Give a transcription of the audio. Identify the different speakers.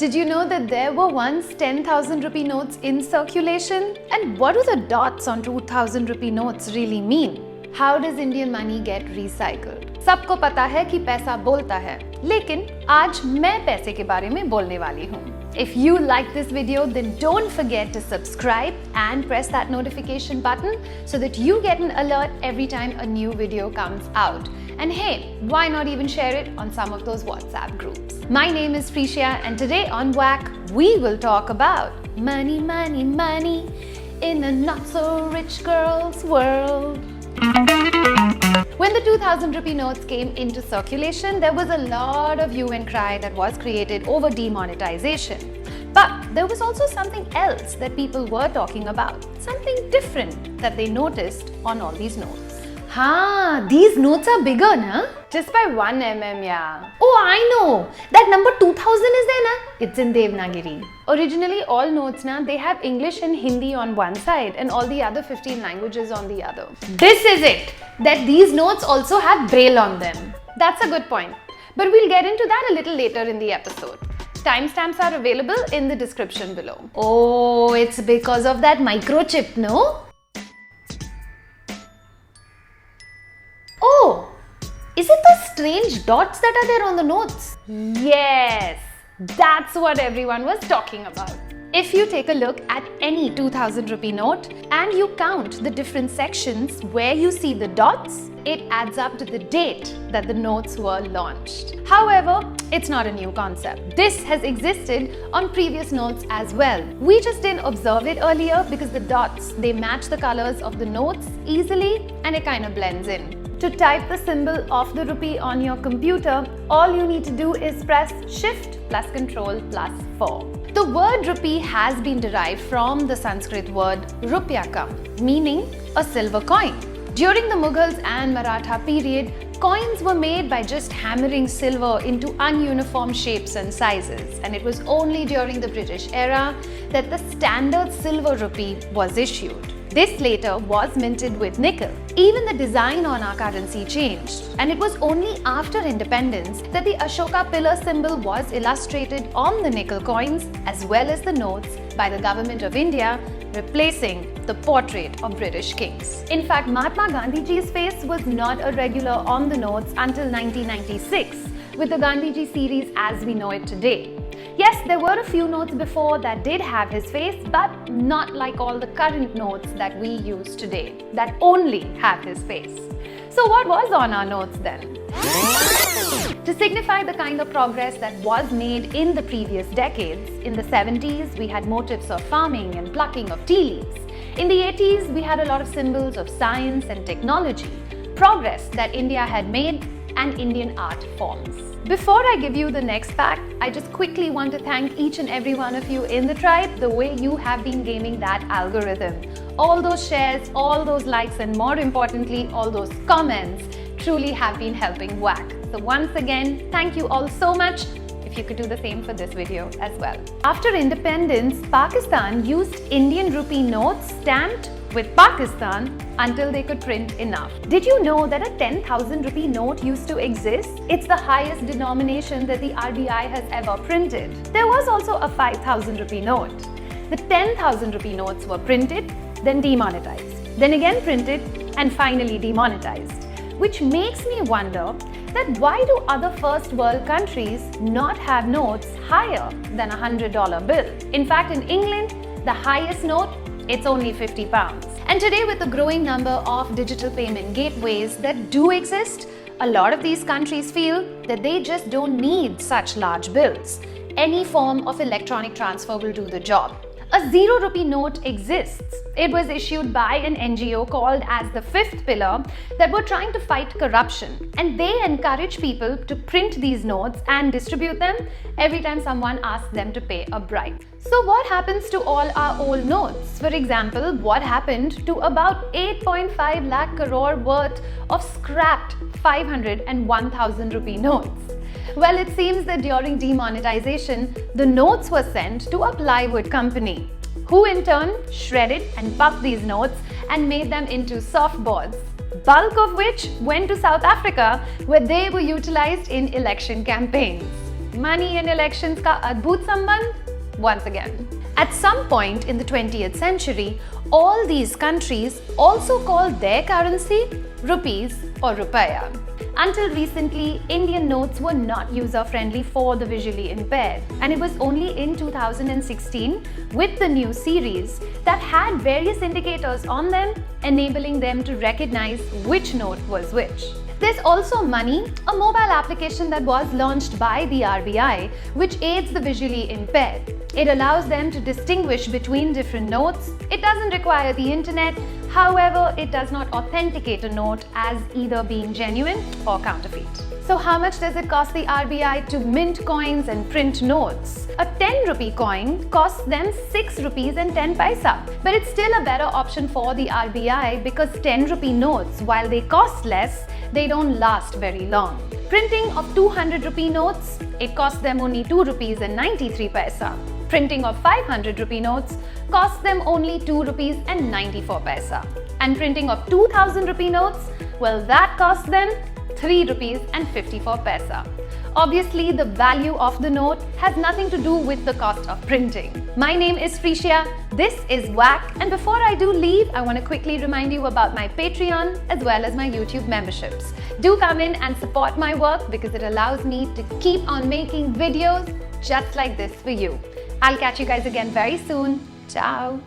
Speaker 1: Did you know that there were once 10,000 rupee notes in circulation? And what do the dots on 2,000 rupee notes really mean? How does Indian money get recycled? सबको पता है कि पैसा बोलता है, लेकिन आज मैं पैसे के बारे में बोलने वाली हूँ. If you like this video, then don't forget to subscribe and press that notification button so that you get an alert every time a new video comes out. And hey, why not even share it on some of those WhatsApp groups? My name is Prisha, and today on WAC, we will talk about money, money, money in a not-so-rich girl's world. When the 2,000 rupee notes came into circulation, there was a lot of hue and cry that was created over demonetization. But there was also something else that people were talking about, something different that they noticed on all these notes. These notes are bigger, na? Just by 1 mm, yeah. Oh, I know! That number 2000 is there, na? It's in Devanagari. Originally, all notes, na, they have English and Hindi on one side and all the other 15 languages on the other. This is it! That these notes also have Braille on them. That's a good point. But we'll get into that a little later in the episode. Timestamps are available in the description below. Oh, it's because of that microchip, no? Oh, is it the strange dots that are there on the notes? Yes, that's what everyone was talking about. If you take a look at any 2,000 rupee note and you count the different sections where you see the dots, it adds up to the date that the notes were launched. However, it's not a new concept. This has existed on previous notes as well. We just didn't observe it earlier because the dots, they match the colors of the notes easily and it kind of blends in. To type the symbol of the rupee on your computer, all you need to do is press Shift plus Control plus 4. The word rupee has been derived from the Sanskrit word rupyakam, meaning a silver coin. During the Mughals and Maratha period, coins were made by just hammering silver into ununiform shapes and sizes, and it was only during the British era that the standard silver rupee was issued. This later was minted with nickel. Even the design on our currency changed, and it was only after independence that the Ashoka pillar symbol was illustrated on the nickel coins as well as the notes by the Government of India, replacing the portrait of British kings. In fact, Mahatma Gandhiji's face was not a regular on the notes until 1996 with the Gandhiji series as we know it today. Yes, there were a few notes before that did have his face, but not like all the current notes that we use today that only have his face. So what was on our notes then? To signify the kind of progress that was made in the previous decades, in the 70s we had motifs of farming and plucking of tea leaves. In the 80s we had a lot of symbols of science and technology, progress that India had made, and Indian art forms. Before I give you the next fact, I just quickly want to thank each and every one of you in the tribe, the way you have been gaming that algorithm. All those shares, all those likes, and more importantly, all those comments truly have been helping WAC. So once again, thank you all so much. If you could do the same for this video as well. After independence, Pakistan used Indian rupee notes stamped with Pakistan until they could print enough. Did you know that a 10,000 rupee note used to exist? It's the highest denomination that the RBI has ever printed. There was also a 5,000 rupee note. The 10,000 rupee notes were printed, then demonetized, then again printed, and finally demonetized. Which makes me wonder that why do other first world countries not have notes higher than a $100 bill? In fact, in England, the highest note, it's only £50. And today, with the growing number of digital payment gateways that do exist, a lot of these countries feel that they just don't need such large bills. Any form of electronic transfer will do the job. A 0 rupee note exists. It was issued by an NGO called as the Fifth Pillar that were trying to fight corruption, and they encourage people to print these notes and distribute them every time someone asks them to pay a bribe. So what happens to all our old notes? For example, what happened to about 8.5 lakh crore worth of scrapped 500 and 1000 rupee notes? Well, it seems that during demonetization, the notes were sent to a plywood company, who in turn shredded and buffed these notes and made them into softboards, bulk of which went to South Africa, where they were utilized in election campaigns. Money and elections ka adbhut sambandh? Once again. At some point in the 20th century, all these countries also called their currency rupees or rupaya. Until recently, Indian notes were not user-friendly for the visually impaired, and it was only in 2016 with the new series that had various indicators on them, enabling them to recognize which note was which. There's also Money, a mobile application that was launched by the RBI, which aids the visually impaired. It allows them to distinguish between different notes. It doesn't require the internet. However, it does not authenticate a note as either being genuine or counterfeit. So how much does it cost the RBI to mint coins and print notes? A 10 rupee coin costs them 6 rupees and 10 paisa. But it's still a better option for the RBI because 10 rupee notes, while they cost less, they don't last very long. Printing of 200 rupee notes, it costs them only 2 rupees and 93 paisa. Printing of 500 rupee notes costs them only 2 rupees and 94 paisa. And printing of 2000 rupee notes, well, that costs them 3 rupees and 54 paisa. Obviously, the value of the note has nothing to do with the cost of printing. My name is Frisia, this is WACK, and before I do leave, I want to quickly remind you about my Patreon as well as my YouTube memberships. Do come in and support my work because it allows me to keep on making videos just like this for you. I'll catch you guys again very soon. Ciao!